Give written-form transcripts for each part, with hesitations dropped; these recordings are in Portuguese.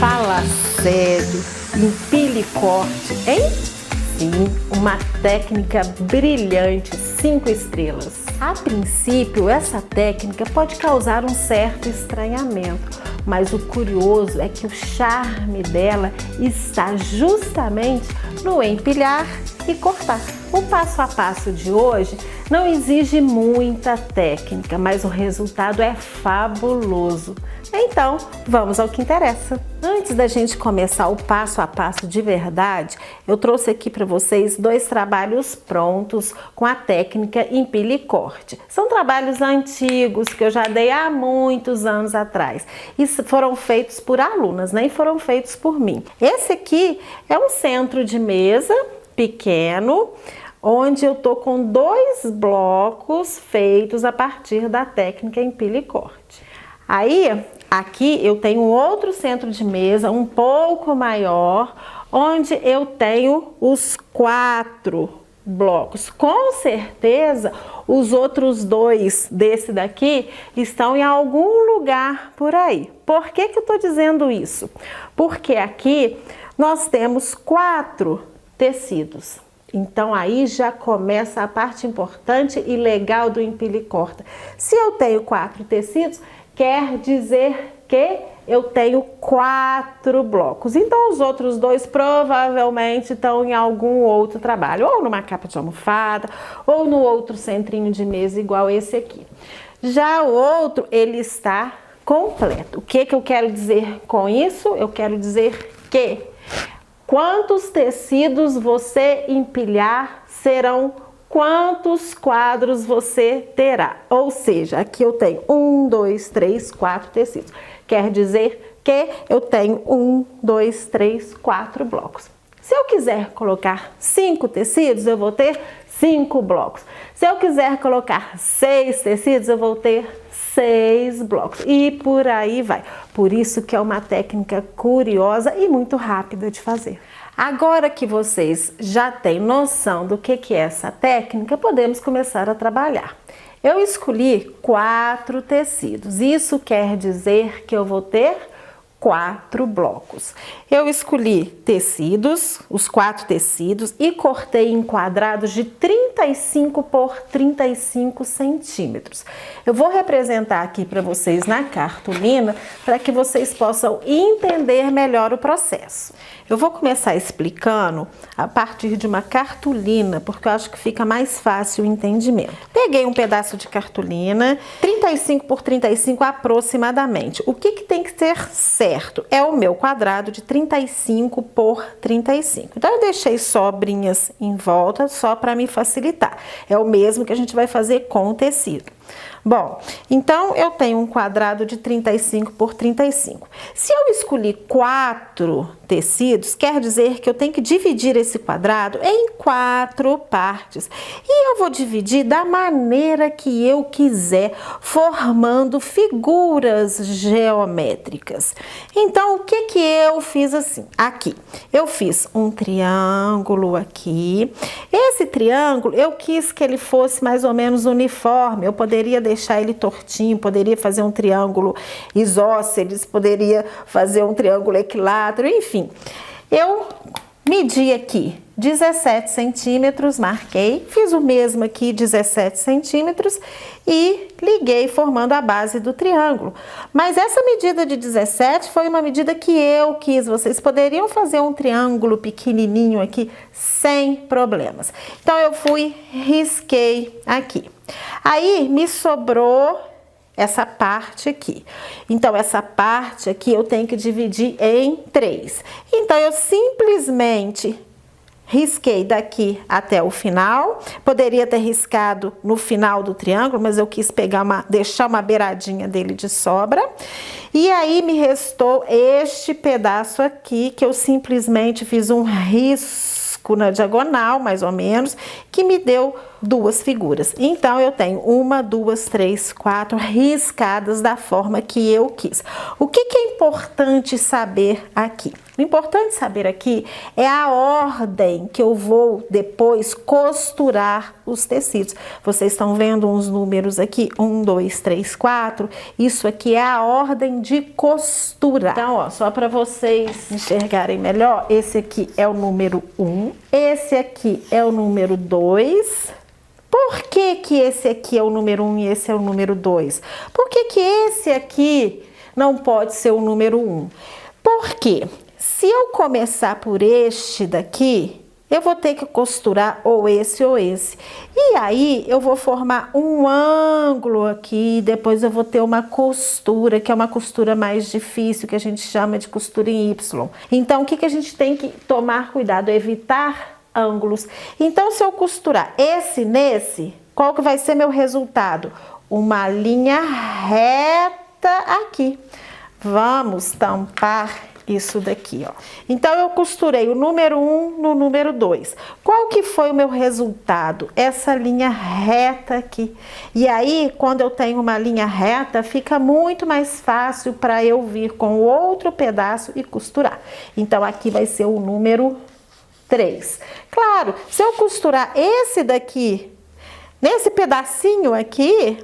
Fala sério, empilha e corte, hein? Sim, uma técnica brilhante, 5 estrelas. A princípio, essa técnica pode causar um certo estranhamento, mas o curioso é que o charme dela está justamente no empilhar e cortar. O passo a passo de hoje não exige muita técnica, mas o resultado é fabuloso. Então, vamos ao que interessa. Antes da gente começar o passo a passo de verdade, eu trouxe aqui para vocês 2 trabalhos prontos com a técnica empilha e corte. São trabalhos antigos que eu já dei há muitos anos atrás. E foram feitos por alunas, nem foram feitos por mim. Esse aqui é um centro de mesa pequeno, onde eu tô com 2 blocos feitos a partir da técnica empilha e corte. Aí, aqui eu tenho outro centro de mesa um pouco maior, onde eu tenho os 4 blocos. Com certeza, os outros 2 desse daqui estão em algum lugar por aí. Por que que eu tô dizendo isso? Porque aqui nós temos 4 tecidos. Então aí já começa a parte importante e legal do empilha e corta. Se eu tenho 4 tecidos, quer dizer que eu tenho 4 blocos. Então os outros 2 provavelmente estão em algum outro trabalho, ou numa capa de almofada, ou no outro centrinho de mesa igual esse aqui. Já o outro, ele está completo. O que que eu quero dizer com isso? Eu quero dizer que quantos tecidos você empilhar serão quantos quadros você terá. Ou seja, aqui eu tenho 1, 2, 3, 4 tecidos. Quer dizer que eu tenho 1, 2, 3, 4 blocos. Se eu quiser colocar 5 tecidos, eu vou ter 5 blocos. Se eu quiser colocar 6 tecidos, eu vou ter 6 blocos. E por aí vai. Por isso que é uma técnica curiosa e muito rápida de fazer. Agora que vocês já têm noção do que é essa técnica, podemos começar a trabalhar. Eu escolhi 4 tecidos. Isso quer dizer que eu vou ter 4 blocos. Eu escolhi tecidos, os 4 tecidos, e cortei em quadrados de 35 por 35 centímetros. Eu vou representar aqui para vocês na cartolina, para que vocês possam entender melhor o processo. Eu vou começar explicando a partir de uma cartolina, porque eu acho que fica mais fácil o entendimento. Peguei um pedaço de cartolina, 35 por 35 aproximadamente. O que tem que ter certo? É o meu quadrado de 35 por 35. Então eu deixei sobrinhas em volta só para me facilitar. É o mesmo que a gente vai fazer com o tecido. Bom, então eu tenho um quadrado de 35 por 35. Se eu escolhi 4 tecidos, quer dizer que eu tenho que dividir esse quadrado em 4 partes. E eu vou dividir da maneira que eu quiser, formando figuras geométricas. Então, o que que eu fiz assim? Aqui, eu fiz um triângulo aqui. Esse triângulo, eu quis que ele fosse mais ou menos uniforme. Eu poderia deixar ele tortinho, poderia fazer um triângulo isósceles, poderia fazer um triângulo equilátero, enfim. Eu medi aqui 17 centímetros, marquei, fiz o mesmo aqui, 17 centímetros e liguei formando a base do triângulo. Mas essa medida de 17 foi uma medida que eu quis. Vocês poderiam fazer um triângulo pequenininho aqui sem problemas. Então eu fui, risquei aqui. Aí me sobrou essa parte aqui. Então essa parte aqui eu tenho que dividir em 3. Então eu simplesmente risquei daqui até o final. Poderia ter riscado no final do triângulo, mas eu quis deixar uma beiradinha dele de sobra. E aí me restou este pedaço aqui, que eu simplesmente fiz um risco na diagonal, mais ou menos, que me deu duas figuras. Então, eu tenho 1, 2, 3, 4 riscadas da forma que eu quis. O que é importante saber aqui? O importante saber aqui é a ordem que eu vou depois costurar os tecidos. Vocês estão vendo uns números aqui? 1, 2, 3, 4. Isso aqui é a ordem de costura. Então, ó, só para vocês enxergarem melhor, esse aqui é o número 1, esse aqui é o número 2. Por que que esse aqui é o número 1 e esse é o número 2? Por que que esse aqui não pode ser o número 1? Porque se eu começar por este daqui, eu vou ter que costurar ou esse. E aí, eu vou formar um ângulo aqui, depois eu vou ter uma costura, que é uma costura mais difícil, que a gente chama de costura em Y. Então, o que que a gente tem que tomar cuidado? Evitar ângulos. Então, se eu costurar esse nesse, qual que vai ser meu resultado? Uma linha reta aqui. Vamos tampar isso daqui, ó. Então, eu costurei o número 1 no número 2. Qual que foi o meu resultado? Essa linha reta aqui. E aí, quando eu tenho uma linha reta, fica muito mais fácil para eu vir com outro pedaço e costurar. Então, aqui vai ser o número 3. Claro, se eu costurar esse daqui, nesse pedacinho aqui,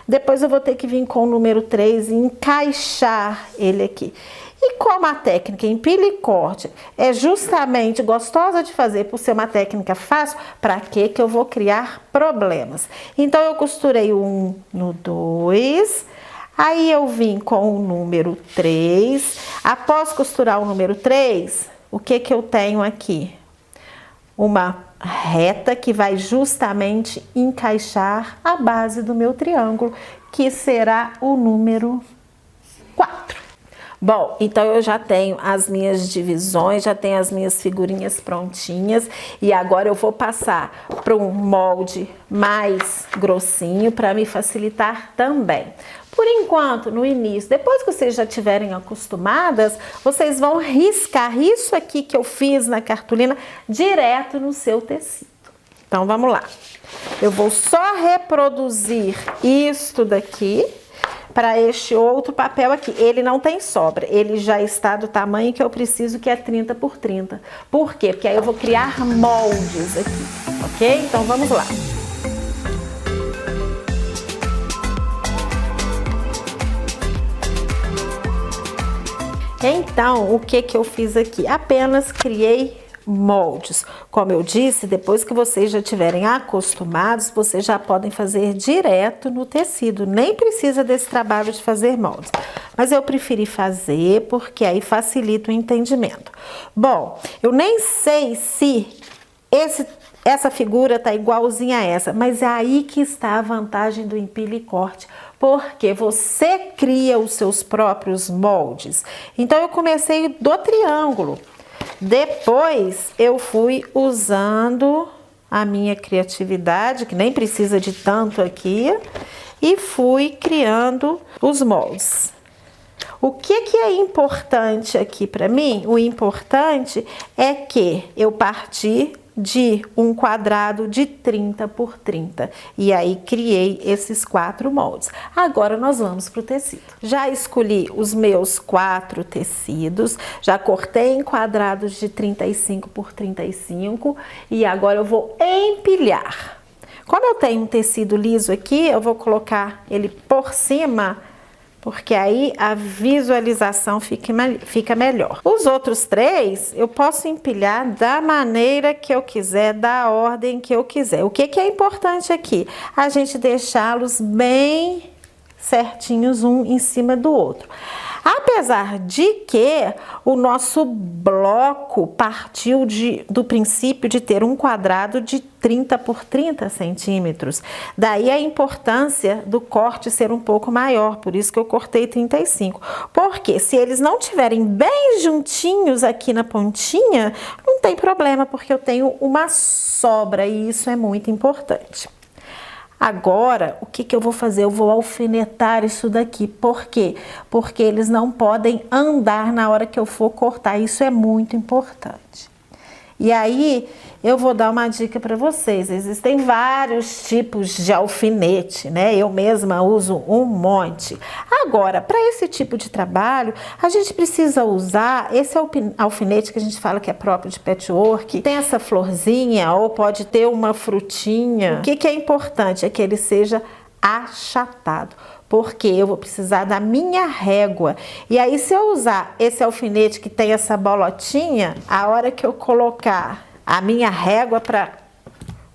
depois eu vou ter que vir com o número 3 e encaixar ele aqui. E como a técnica empilha e corte é justamente gostosa de fazer por ser uma técnica fácil, para que eu vou criar problemas? Então, eu costurei o 1 no 2, aí eu vim com o número 3. Após costurar o número 3, o que eu tenho aqui? Uma reta que vai justamente encaixar a base do meu triângulo, que será o número 4. Bom, então eu já tenho as minhas divisões, já tenho as minhas figurinhas prontinhas e agora eu vou passar para um molde mais grossinho para me facilitar também. Por enquanto, no início, depois que vocês já estiverem acostumadas, vocês vão riscar isso aqui que eu fiz na cartolina direto no seu tecido. Então, vamos lá. Eu vou só reproduzir isto daqui para este outro papel aqui. Ele não tem sobra, ele já está do tamanho que eu preciso, que é 30 por 30. Por quê? Porque aí eu vou criar moldes aqui, ok? Então, vamos lá. Então, o que eu fiz aqui? Apenas criei moldes. Como eu disse, depois que vocês já estiverem acostumados, vocês já podem fazer direto no tecido. Nem precisa desse trabalho de fazer moldes. Mas eu preferi fazer porque aí facilita o entendimento. Bom, eu nem sei se essa figura tá igualzinha a essa, mas é aí que está a vantagem do empilha e corte, porque você cria os seus próprios moldes. Então, eu comecei do triângulo, depois eu fui usando a minha criatividade, que nem precisa de tanto aqui, e fui criando os moldes. O que é importante aqui para mim? O importante é que eu parti de um quadrado de 30 por 30. E aí, criei esses 4 moldes. Agora, nós vamos para o tecido. Já escolhi os meus 4 tecidos, já cortei em quadrados de 35 por 35 e agora eu vou empilhar. Como eu tenho um tecido liso aqui, eu vou colocar ele por cima, porque aí a visualização fica melhor. Os outros 3, eu posso empilhar da maneira que eu quiser, da ordem que eu quiser. O que é importante aqui? A gente deixá-los bem certinhos um em cima do outro. Apesar de que o nosso bloco partiu do princípio de ter um quadrado de 30 por 30 centímetros. Daí a importância do corte ser um pouco maior, por isso que eu cortei 35. Porque se eles não estiverem bem juntinhos aqui na pontinha, não tem problema, porque eu tenho uma sobra e isso é muito importante. Agora, o que eu vou fazer? Eu vou alfinetar isso daqui. Por quê? Porque eles não podem andar na hora que eu for cortar. Isso é muito importante. E aí, eu vou dar uma dica para vocês. Existem vários tipos de alfinete, né? Eu mesma uso um monte. Agora, para esse tipo de trabalho, a gente precisa usar esse alfinete que a gente fala que é próprio de patchwork. Tem essa florzinha ou pode ter uma frutinha. O que é importante é que ele seja achatado, porque eu vou precisar da minha régua. E aí, se eu usar esse alfinete que tem essa bolotinha, a hora que eu colocar a minha régua para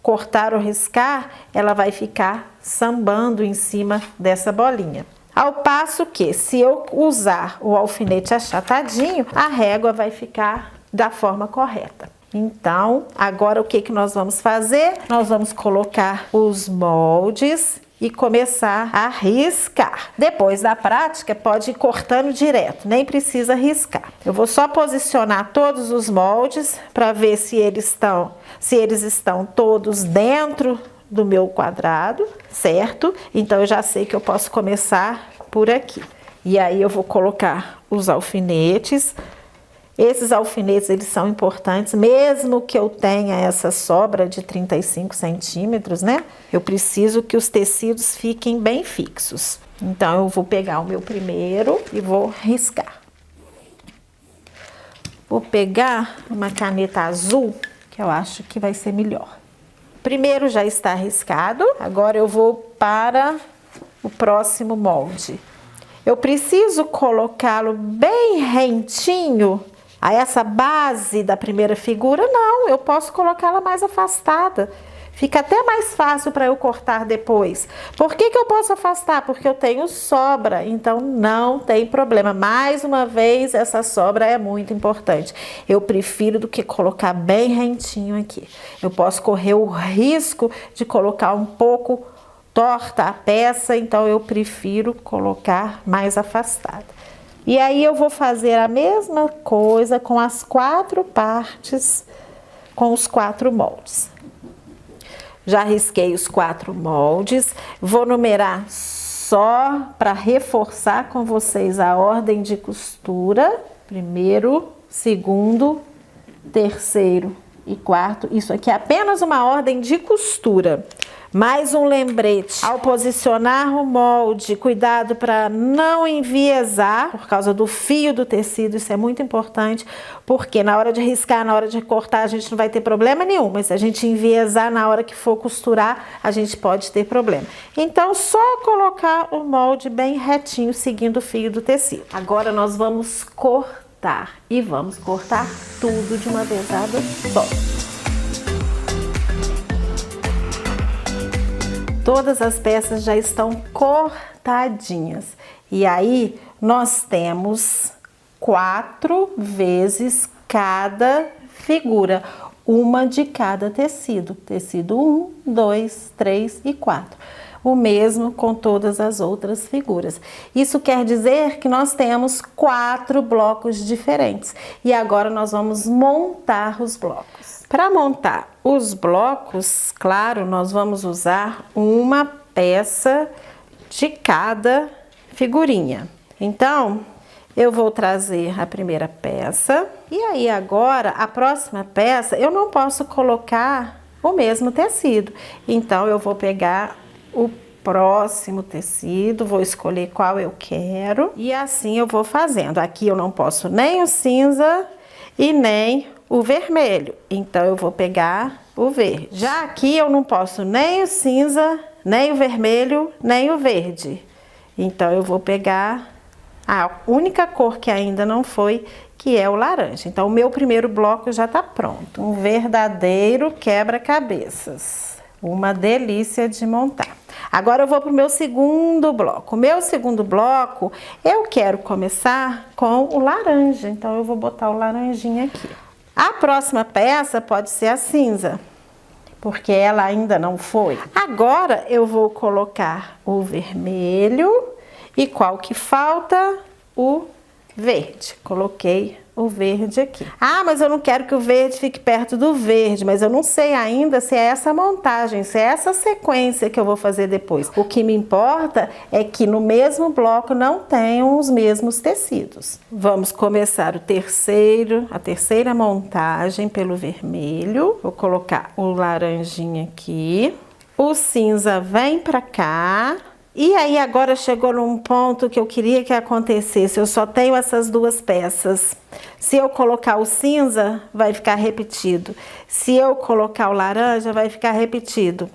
cortar ou riscar, ela vai ficar sambando em cima dessa bolinha. Ao passo que, se eu usar o alfinete achatadinho, a régua vai ficar da forma correta. Então, agora o que nós vamos fazer? Nós vamos colocar os moldes e começar a riscar. Depois da prática, pode ir cortando direto, nem precisa riscar. Eu vou só posicionar todos os moldes para ver se eles estão todos dentro do meu quadrado, certo? Então eu já sei que eu posso começar por aqui. E aí eu vou colocar os alfinetes. Esses alfinetes, eles são importantes, mesmo que eu tenha essa sobra de 35 centímetros, né? Eu preciso que os tecidos fiquem bem fixos. Então, eu vou pegar o meu primeiro e vou riscar. Vou pegar uma caneta azul, que eu acho que vai ser melhor. O primeiro já está riscado, agora eu vou para o próximo molde. Eu preciso colocá-lo bem rentinho a essa base da primeira figura. Não, eu posso colocá-la mais afastada. Fica até mais fácil para eu cortar depois. Por que eu posso afastar? Porque eu tenho sobra, então não tem problema. Mais uma vez, essa sobra é muito importante. Eu prefiro do que colocar bem rentinho aqui. Eu posso correr o risco de colocar um pouco torta a peça, então eu prefiro colocar mais afastada. E aí eu vou fazer a mesma coisa com as 4 partes, com os 4 moldes. Já risquei os 4 moldes, vou numerar só para reforçar com vocês a ordem de costura. Primeiro, segundo, terceiro e quarto. Isso aqui é apenas uma ordem de costura. Mais um lembrete, ao posicionar o molde, cuidado para não enviesar por causa do fio do tecido, isso é muito importante, porque na hora de riscar, na hora de cortar, a gente não vai ter problema nenhum, mas se a gente enviesar na hora que for costurar, a gente pode ter problema. Então, só colocar o molde bem retinho, seguindo o fio do tecido. Agora nós vamos cortar, e vamos cortar tudo de uma vezada só. Todas as peças já estão cortadinhas. E aí, nós temos 4 vezes cada figura. Uma de cada tecido. Tecido 1, 2, 3 e 4. O mesmo com todas as outras figuras. Isso quer dizer que nós temos 4 blocos diferentes. E agora nós vamos montar os blocos. Para montar os blocos, claro, nós vamos usar uma peça de cada figurinha. Então, eu vou trazer a primeira peça. E aí agora, a próxima peça, eu não posso colocar o mesmo tecido. Então, eu vou pegar o próximo tecido, vou escolher qual eu quero. E assim eu vou fazendo. Aqui eu não posso nem o cinza e nem o vermelho, então eu vou pegar o verde. Já aqui eu não posso nem o cinza, nem o vermelho, nem o verde. Então eu vou pegar a única cor que ainda não foi, que é o laranja. Então o meu primeiro bloco já tá pronto. Um verdadeiro quebra-cabeças. Uma delícia de montar. Agora eu vou para o meu segundo bloco. O meu segundo bloco, eu quero começar com o laranja. Então eu vou botar o laranjinha aqui. A próxima peça pode ser a cinza, porque ela ainda não foi. Agora eu vou colocar o vermelho e qual que falta? O verde. Coloquei o o verde aqui. Ah, mas eu não quero que o verde fique perto do verde, mas eu não sei ainda se é essa montagem, se é essa sequência que eu vou fazer depois. O que me importa é que no mesmo bloco não tenham os mesmos tecidos. Vamos começar a terceira montagem pelo vermelho. Vou colocar o laranjinha aqui. O cinza vem pra cá. E aí agora chegou num ponto que eu queria que acontecesse. Eu só tenho essas duas peças. Se eu colocar o cinza, vai ficar repetido. Se eu colocar o laranja, vai ficar repetido.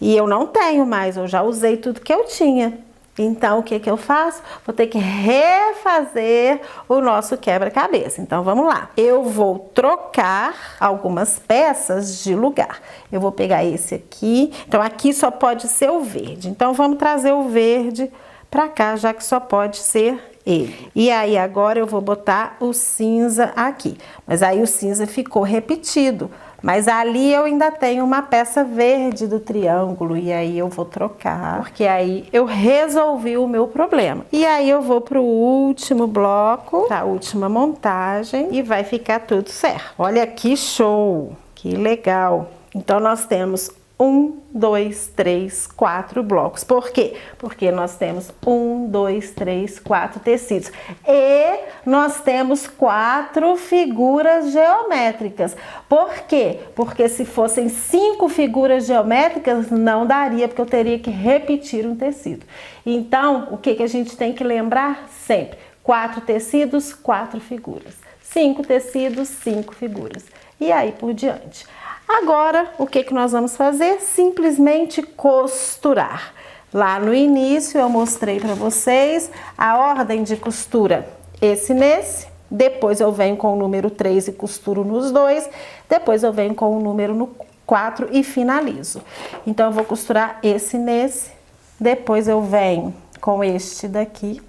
E eu não tenho mais, eu já usei tudo que eu tinha. Então, o que que eu faço? Vou ter que refazer o nosso quebra-cabeça. Então, vamos lá. Eu vou trocar algumas peças de lugar. Eu vou pegar esse aqui. Então, aqui só pode ser o verde. Então, vamos trazer o verde pra cá, já que só pode ser ele. E aí, agora eu vou botar o cinza aqui. Mas aí, o cinza ficou repetido. Mas ali eu ainda tenho uma peça verde do triângulo e aí eu vou trocar, porque aí eu resolvi o meu problema. E aí eu vou pro último bloco, a última montagem e vai ficar tudo certo. Olha que show, que legal. Então nós temos 1, 2, 3, 4 blocos. Por quê? Porque nós temos 1, 2, 3, 4 tecidos. E nós temos 4 figuras geométricas. Por quê? Porque se fossem 5 figuras geométricas, não daria, porque eu teria que repetir um tecido. Então, o que que a gente tem que lembrar sempre? 4 tecidos, 4 figuras. 5 tecidos, 5 figuras. E aí por diante. Agora, o que que nós vamos fazer? Simplesmente costurar. Lá no início eu mostrei para vocês a ordem de costura. Esse nesse, depois eu venho com o número 3 e costuro nos dois, depois eu venho com o número no 4 e finalizo. Então eu vou costurar esse nesse, depois eu venho com este daqui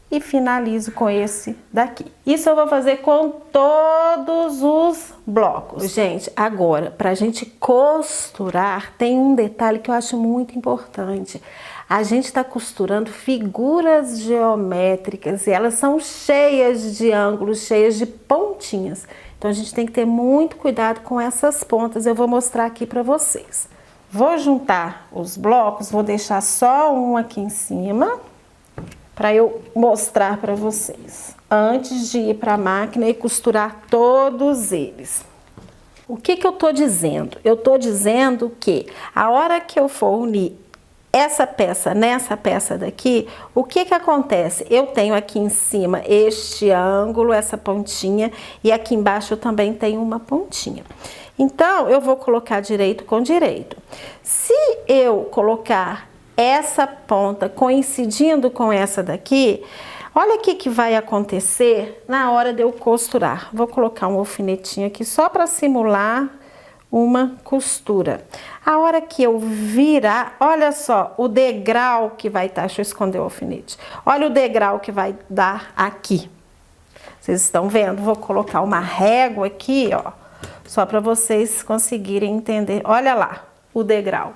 e finalizo com esse daqui. Isso eu vou fazer com todos os blocos. Gente, agora, pra gente costurar, tem um detalhe que eu acho muito importante. A gente tá costurando figuras geométricas e elas são cheias de ângulos, cheias de pontinhas. Então a gente tem que ter muito cuidado com essas pontas. Eu vou mostrar aqui pra vocês. Vou juntar os blocos, vou deixar só um aqui em cima, para eu mostrar para vocês, antes de ir para a máquina e costurar todos eles. O que que eu tô dizendo? Eu tô dizendo que a hora que eu for unir essa peça nessa peça daqui, o que que acontece? Eu tenho aqui em cima este ângulo, essa pontinha, e aqui embaixo eu também tenho uma pontinha. Então, eu vou colocar direito com direito. Se eu colocar essa ponta coincidindo com essa daqui, olha o que vai acontecer na hora de eu costurar. Vou colocar um alfinetinho aqui só para simular uma costura. A hora que eu virar, olha só o degrau que vai estar, deixa eu esconder o alfinete. Olha o degrau que vai dar aqui. Vocês estão vendo? Vou colocar uma régua aqui, ó, só para vocês conseguirem entender. Olha lá o degrau.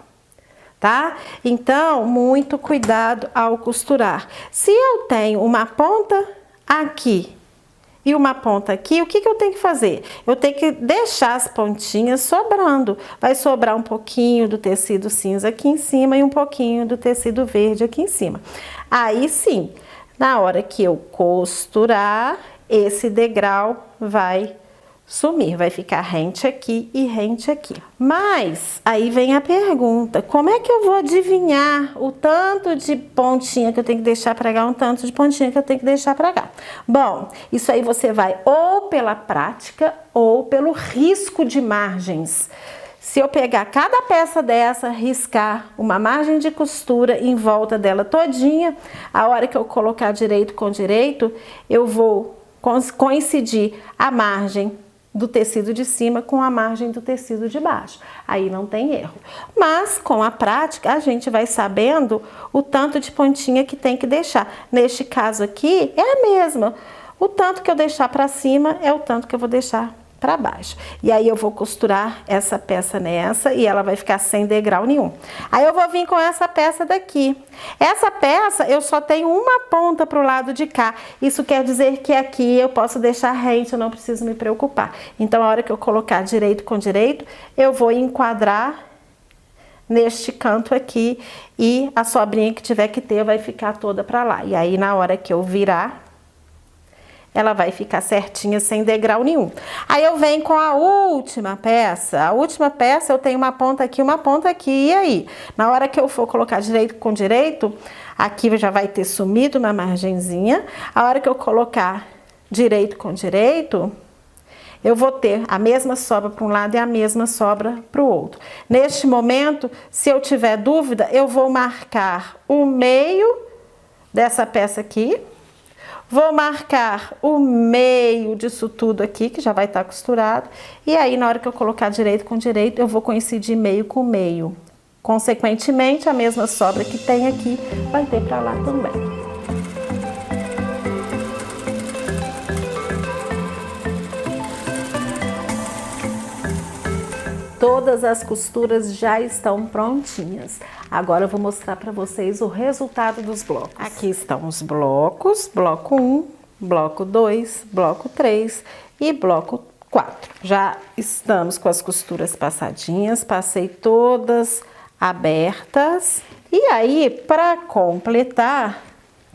Tá? Então, muito cuidado ao costurar. Se eu tenho uma ponta aqui e uma ponta aqui, o que que eu tenho que fazer? Eu tenho que deixar as pontinhas sobrando. Vai sobrar um pouquinho do tecido cinza aqui em cima e um pouquinho do tecido verde aqui em cima. Aí sim, na hora que eu costurar, esse degrau vai sumir, vai ficar rente aqui e rente aqui. Mas aí vem a pergunta, como é que eu vou adivinhar o tanto de pontinha que eu tenho que deixar pra cá, um tanto de pontinha que eu tenho que deixar pra cá? Bom, isso aí você vai ou pela prática ou pelo risco de margens. Se eu pegar cada peça dessa, riscar uma margem de costura em volta dela todinha, a hora que eu colocar direito com direito, eu vou coincidir a margem do tecido de cima com a margem do tecido de baixo. Aí não tem erro. Mas com a prática a gente vai sabendo o tanto de pontinha que tem que deixar. Neste caso aqui é a mesma. O tanto que eu deixar para cima é o tanto que eu vou deixar para baixo. E aí eu vou costurar essa peça nessa e ela vai ficar sem degrau nenhum. Aí eu vou vir com essa peça daqui. Essa peça eu só tenho uma ponta pro lado de cá. Isso quer dizer que aqui eu posso deixar rente, eu não preciso me preocupar. Então a hora que eu colocar direito com direito, eu vou enquadrar neste canto aqui e a sobrinha que tiver que ter vai ficar toda para lá. E aí na hora que eu virar, ela vai ficar certinha, sem degrau nenhum. Aí eu venho com a última peça. A última peça eu tenho uma ponta aqui, e aí? Na hora que eu for colocar direito com direito, aqui já vai ter sumido uma margenzinha. A hora que eu colocar direito com direito, eu vou ter a mesma sobra para um lado e a mesma sobra para o outro. Neste momento, se eu tiver dúvida, eu vou marcar o meio dessa peça aqui. Vou marcar o meio disso tudo aqui, que já vai estar costurado. E aí, na hora que eu colocar direito com direito, eu vou coincidir meio com meio. Consequentemente, a mesma sobra que tem aqui vai ter para lá também. Todas as costuras já estão prontinhas. Agora eu vou mostrar para vocês o resultado dos blocos. Aqui estão os blocos, bloco 1, bloco 2, bloco 3 e bloco 4. Já estamos com as costuras passadinhas, passei todas abertas. E aí, para completar,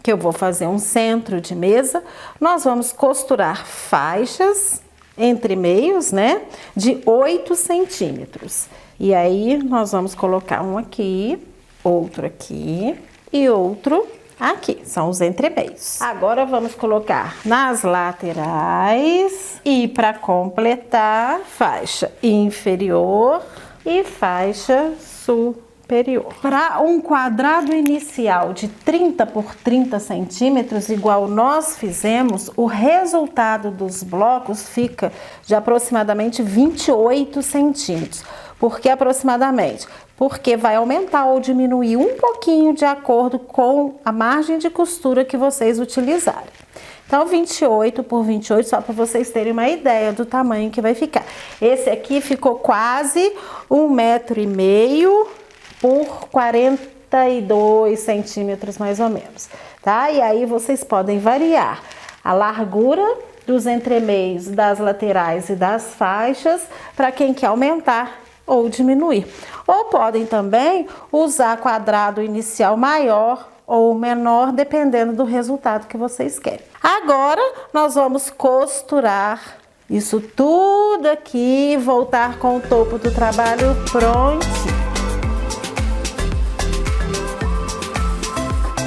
que eu vou fazer um centro de mesa, nós vamos costurar faixas entre meios, né, de 8 centímetros. E aí, nós vamos colocar um aqui, outro aqui e outro aqui. São os entremeios. Agora, vamos colocar nas laterais e, para completar, faixa inferior e faixa superior. Para um quadrado inicial de 30 por 30 centímetros, igual nós fizemos, o resultado dos blocos fica de aproximadamente 28 centímetros. Por que aproximadamente? Porque vai aumentar ou diminuir um pouquinho de acordo com a margem de costura que vocês utilizarem. Então, 28 por 28, só para vocês terem uma ideia do tamanho que vai ficar. Esse aqui ficou quase 1,5 m por 42 centímetros, mais ou menos, tá? E aí, vocês podem variar a largura dos entremeios, das laterais e das faixas, para quem quer aumentar ou diminuir. Ou podem também usar quadrado inicial maior ou menor, dependendo do resultado que vocês querem. Agora, nós vamos costurar isso tudo aqui, voltar com o topo do trabalho prontinho.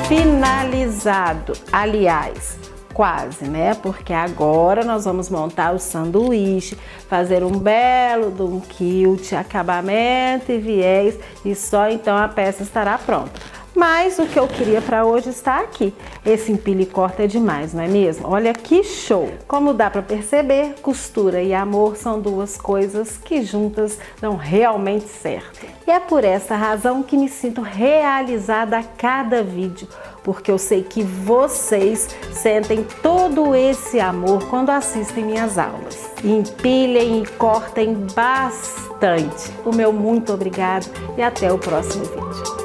Finalizado, aliás, quase, né? Porque agora nós vamos montar o sanduíche, fazer um belo de um quilt, acabamento e viés, e só então a peça estará pronta. Mas o que eu queria para hoje está aqui. Esse empilha e corta é demais, não é mesmo? Olha que show! Como dá para perceber, costura e amor são duas coisas que juntas dão realmente certo. E é por essa razão que me sinto realizada a cada vídeo, porque eu sei que vocês sentem todo esse amor quando assistem minhas aulas. Empilhem e cortem bastante. O meu muito obrigado e até o próximo vídeo.